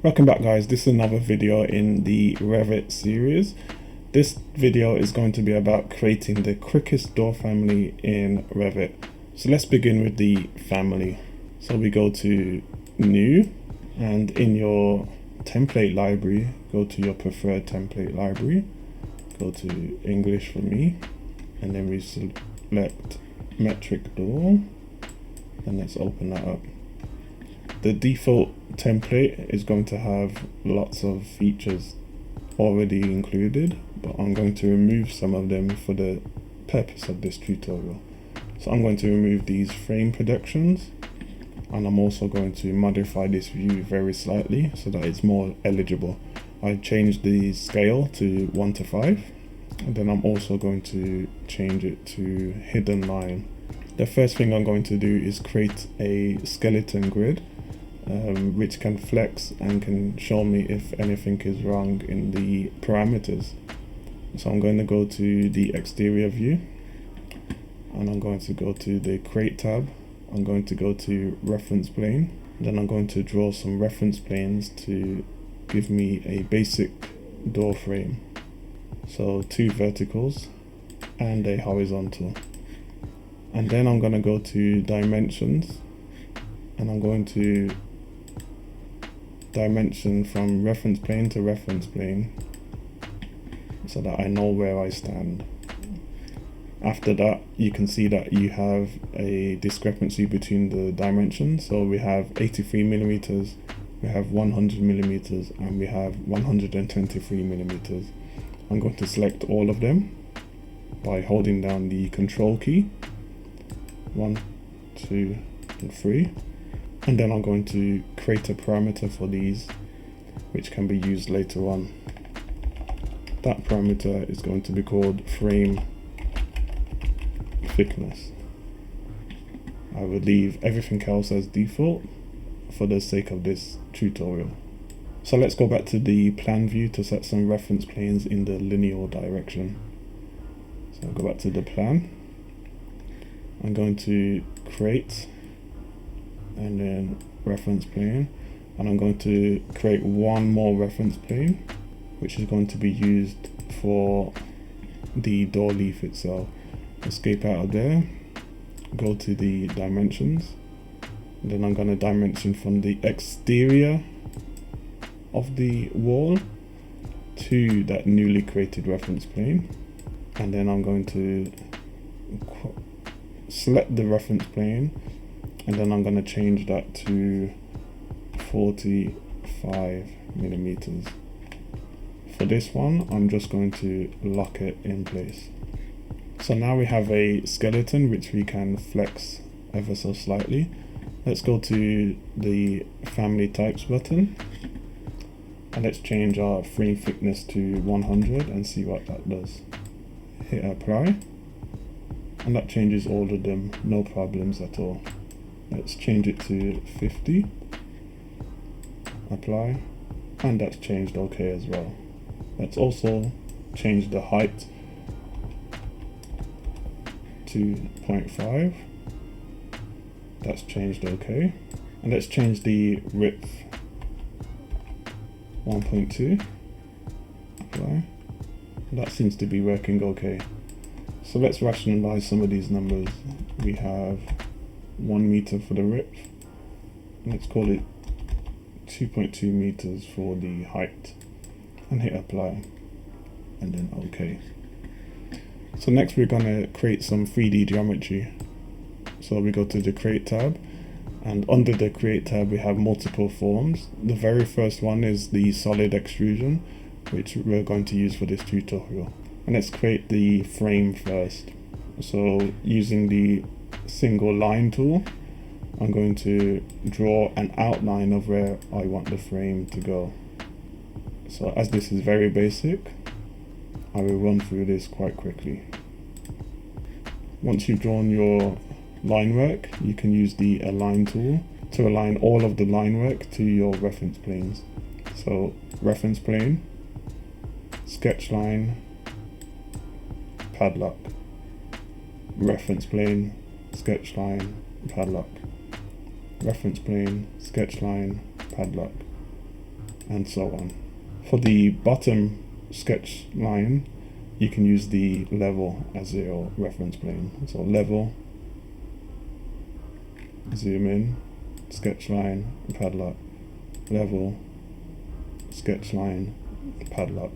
Welcome back, guys. This is another video in the Revit series. This video is going to be about creating the quickest door family in Revit. So let's begin with the family. So we go to new, and in your template library, go to your preferred template library, go to English for me, and then we select metric door, and let's open that up. The default template is going to have lots of features already included, but I'm going to remove some of them for the purpose of this tutorial. So I'm going to remove these frame projections, and I'm also going to modify this view very slightly so that it's more eligible. I changed the scale to 1 to 5, and then I'm also going to change it to hidden line. The first thing I'm going to do is create a skeleton grid, which can flex and can show me if anything is wrong in the parameters. So I'm going to go to the exterior view, and I'm going to go to the create tab. I'm going to go to reference plane, then I'm going to draw some reference planes to give me a basic door frame. So 2 verticals and a horizontal. And then I'm going to go to dimensions, and I'm going to dimension from reference plane to reference plane so that I know where I stand. After that, you can see that you have a discrepancy between the dimensions. So we have 83 millimeters, we have 100 millimeters, and we have 123 millimeters. I'm going to select all of them by holding down the control key, 1, 2, and 3. And then I'm going to create a parameter for these, which can be used later on. That parameter is going to be called frame thickness. I will leave everything else as default for the sake of this tutorial. So let's go back to the plan view to set some reference planes in the linear direction. So I'll go back to the plan. I'm going to create, and then reference plane, and I'm going to create one more reference plane, which is going to be used for the door leaf itself. Escape out of there, go to the dimensions, and then I'm going to dimension from the exterior of the wall to that newly created reference plane, and then I'm going to select the reference plane, and then I'm going to change that to 45 millimeters. For this one, I'm just going to lock it in place. So now we have a skeleton which we can flex ever so slightly. Let's go to the family types button, and let's change our frame thickness to 100 and see what that does. Hit apply, and that changes all of them, no problems at all. Let's change it to 50, apply, and that's changed okay as well. Let's also change the height to 0.5, that's changed okay. And let's change the width 1.2, apply, and that seems to be working okay. So let's rationalize some of these numbers. We have 1 meter for the width, let's call it 2.2 meters for the height, and hit apply, and then OK. So next we're going to create some 3D geometry. So we go to the create tab, and under the create tab we have multiple forms. The very first one is the solid extrusion, which we're going to use for this tutorial. And let's create the frame first. So using the single line tool, I'm going to draw an outline of where I want the frame to go. So as this is very basic, I will run through this quite quickly. Once you've drawn your line work, you can use the align tool to align all of the line work to your reference planes. So reference plane, sketch line, padlock, reference plane, sketch line, padlock, reference plane, sketch line, padlock, and so on. For the bottom sketch line, you can use the level as your reference plane. So level, zoom in, sketch line, padlock, level, sketch line, padlock.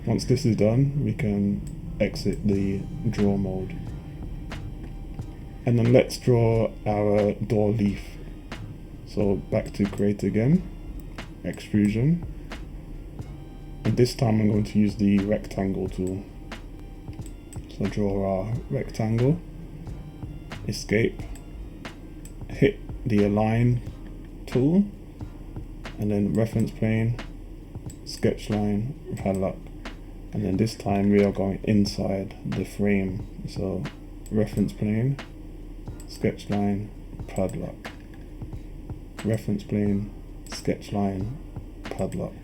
Once this is done, we can exit the draw mode. And then let's draw our door leaf. So back to create again, extrusion. And this time I'm going to use the rectangle tool. So draw our rectangle, escape, hit the align tool, and then reference plane, sketch line, padlock. And then this time we are going inside the frame. So reference plane, sketch line, padlock, reference plane, sketch line, padlock.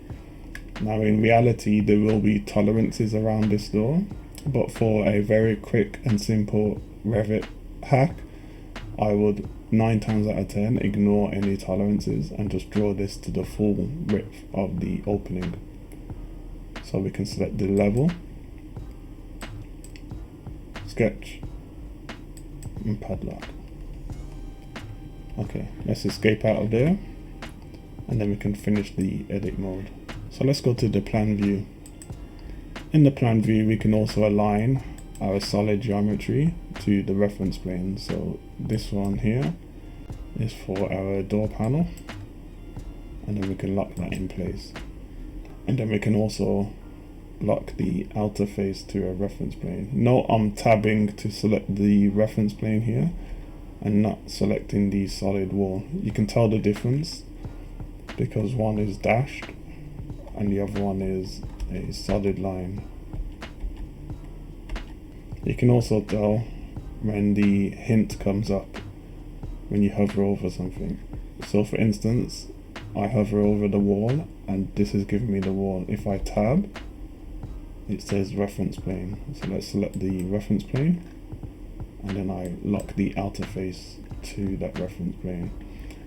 Now in reality there will be tolerances around this door, but for a very quick and simple Revit hack, I would 9 times out of 10 ignore any tolerances and just draw this to the full width of the opening. So we can select the level, sketch, and padlock. Okay, let's escape out of there, and then we can finish the edit mode. So let's go to the plan view. In the plan view, we can also align our solid geometry to the reference plane. So this one here is for our door panel, and then we can lock that in place. And then we can also lock the outer face to a reference plane. Note I'm tabbing to select the reference plane here and not selecting the solid wall. You can tell the difference because one is dashed and the other one is a solid line. You can also tell when the hint comes up when you hover over something. So for instance, I hover over the wall and this is giving me the wall. If I tab, it says reference plane. So let's select the reference plane and then I lock the outer face to that reference plane.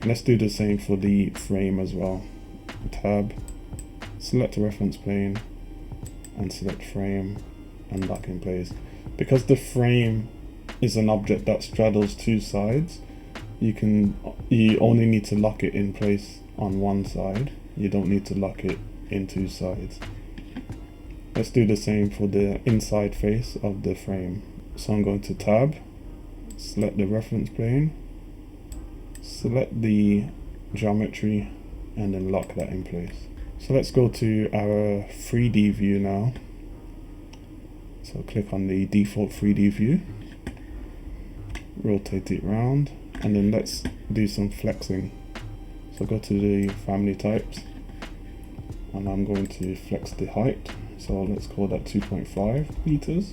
And let's do the same for the frame as well. Tab, select the reference plane and select frame and lock in place. Because the frame is an object that straddles two sides, you only need to lock it in place on one side. You don't need to lock it in two sides. Let's do the same for the inside face of the frame. So I'm going to tab, select the reference plane, select the geometry, and then lock that in place. So let's go to our 3D view now. So click on the default 3D view, rotate it round, and then let's do some flexing. So go to the family types, and I'm going to flex the height. So let's call that 2.5 meters.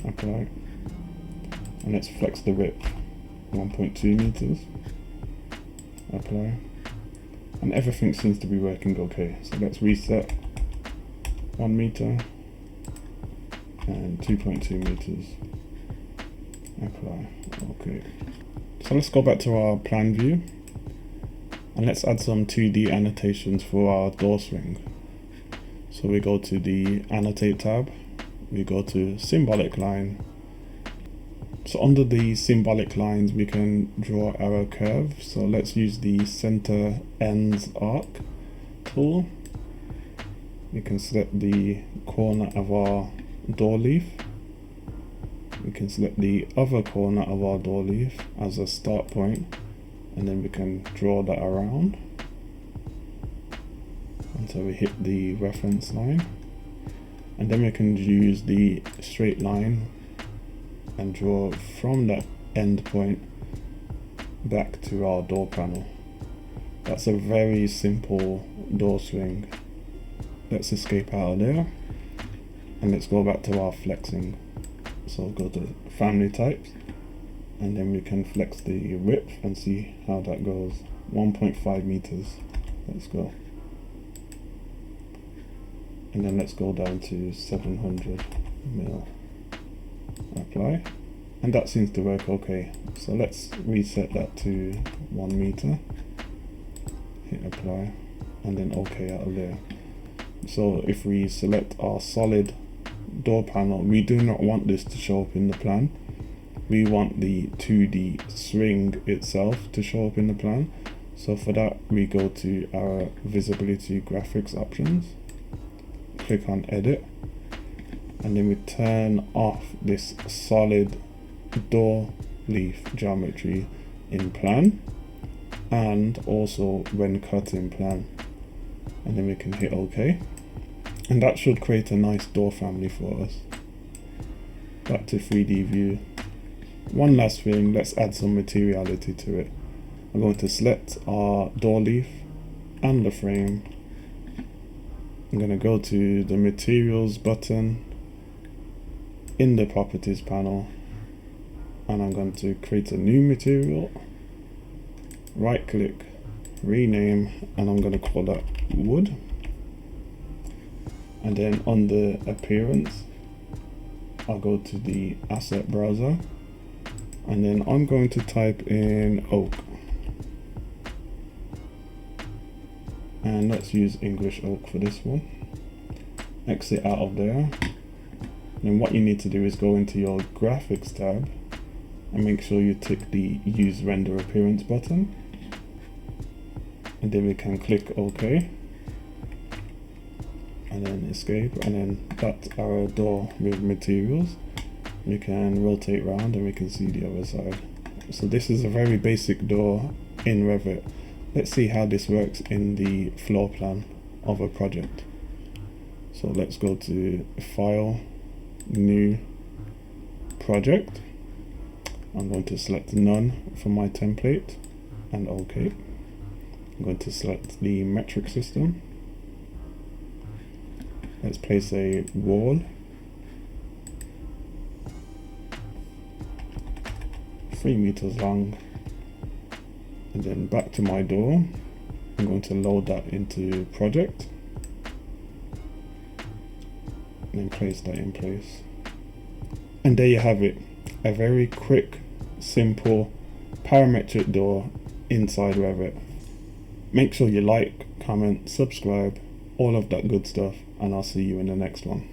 Apply. And let's flex the width, 1.2 meters. Apply. And everything seems to be working okay. So let's reset 1 meter and 2.2 meters. Apply. Okay. So let's go back to our plan view and let's add some 2D annotations for our door swing. So we go to the annotate tab, we go to symbolic line. So under the symbolic lines we can draw our curve. So let's use the center ends arc tool. We can select the corner of our door leaf. We can select the other corner of our door leaf as a start point, and then we can draw that around until we hit the reference line, and then we can use the straight line and draw from that end point back to our door panel. That's a very simple door swing. Let's escape out of there and let's go back to our flexing. So go to family types and then we can flex the width and see how that goes. 1.5 meters. Let's go. And then let's go down to 700 mil. Apply. And that seems to work okay. So let's reset that to 1 meter. Hit apply. and then OK out of there. So if we select our solid door panel, we do not want this to show up in the plan. We want the 2D swing itself to show up in the plan. So for that, we go to our visibility graphics options, click on edit, and then we turn off this solid door leaf geometry in plan, and also when cut in plan, and then we can hit OK, and that should create a nice door family for us. Back to 3D view. One last thing, let's add some materiality to it. I'm going to select our door leaf and the frame. I'm going to go to the materials button in the properties panel, and I'm going to create a new material, right click, rename, and I'm going to call that wood. And then on the appearance, I'll go to the asset browser, and then I'm going to type in oak, and let's use English oak for this one. Exit out of there. Then what you need to do is go into your graphics tab and make sure you tick the use render appearance button, and then we can click OK and then escape, and then that's our door with materials. We can rotate around and we can see the other side. So this is a very basic door in Revit. Let's see how this works in the floor plan of a project. So let's go to File, New, Project. I'm going to select None for my template and OK. I'm going to select the metric system. Let's place a wall, 3 meters long, and then back to my door. I'm going to load that into project and then place that in place. And there you have it, a very quick, simple parametric door inside Revit. Make sure you like, comment, subscribe, all of that good stuff, and I'll see you in the next one.